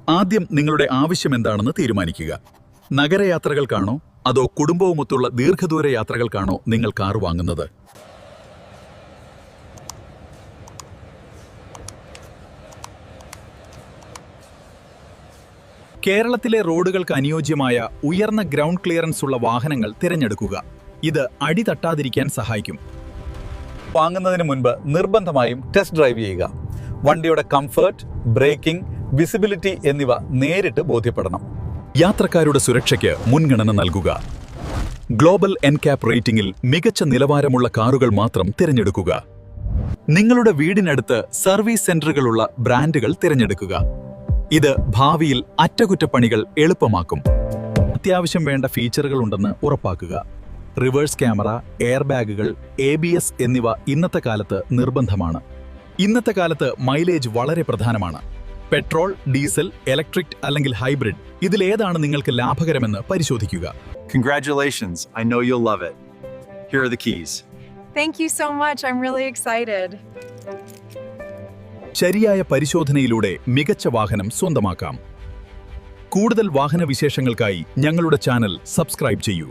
ആദ്യം നിങ്ങളുടെ ആവശ്യം എന്താണെന്ന് തീരുമാനിക്കുക. നഗരയാത്രകൾക്കാണോ അതോ കുടുംബവുമൊത്തുള്ള ദീർഘദൂര യാത്രകൾക്കാണോ നിങ്ങൾ കാർ വാങ്ങുന്നത്? കേരളത്തിലെ റോഡുകൾക്ക് അനുയോജ്യമായ ഉയർന്ന ഗ്രൗണ്ട് ക്ലിയറൻസ് ഉള്ള വാഹനങ്ങൾ തിരഞ്ഞെടുക്കുക. ഇത് അടി തട്ടാതിരിക്കാൻ സഹായിക്കും. വാങ്ങുന്നതിന് മുൻപ് നിർബന്ധമായും ടെസ്റ്റ് ഡ്രൈവ് ചെയ്യുക. വണ്ടിയുടെ കംഫർട്ട്, ബ്രേക്കിംഗ്, വിസിബിലിറ്റി എന്നിവ നേരിട്ട് ബോധ്യപ്പെടണം. യാത്രക്കാരുടെ സുരക്ഷയ്ക്ക് മുൻഗണന നൽകുക. ഗ്ലോബൽ എൻകാപ് റേറ്റിംഗിൽ മികച്ച നിലവാരമുള്ള കാറുകൾ മാത്രം തിരഞ്ഞെടുക്കുക. നിങ്ങളുടെ വീടിനടുത്ത് സർവീസ് സെന്ററുകളുള്ള ബ്രാൻഡുകൾ തിരഞ്ഞെടുക്കുക. ഇത് ഭാവിയിൽ അറ്റകുറ്റപ്പണികൾ എളുപ്പമാക്കും. അത്യാവശ്യം വേണ്ട ഫീച്ചറുകൾ ഉണ്ടെന്ന് ഉറപ്പാക്കുക. റിവേഴ്സ് ക്യാമറ, എയർ ബാഗുകൾ, ABS എന്നിവ ഇന്നത്തെ കാലത്ത് നിർബന്ധമാണ്. ഇന്നത്തെ കാലത്ത് മൈലേജ് വളരെ പ്രധാനമാണ്. പെട്രോൾ, ഡീസൽ, ഇലക്ട്രിക് അല്ലെങ്കിൽ ഹൈബ്രിഡ് ഇതിലേതാണ് നിങ്ങൾക്ക് ലാഭകരമെന്ന് പരിശോധിക്കുക. Congratulations, I know you'll love it. Here are the keys. Thank you so much, I'm really excited. ശരിയായ പരിശോധനയിലൂടെ മികച്ച വാഹനം സ്വന്തമാക്കാം. കൂടുതൽ വാഹന വിശേഷങ്ങൾക്കായി ഞങ്ങളുടെ ചാനൽ സബ്സ്ക്രൈബ് ചെയ്യൂ.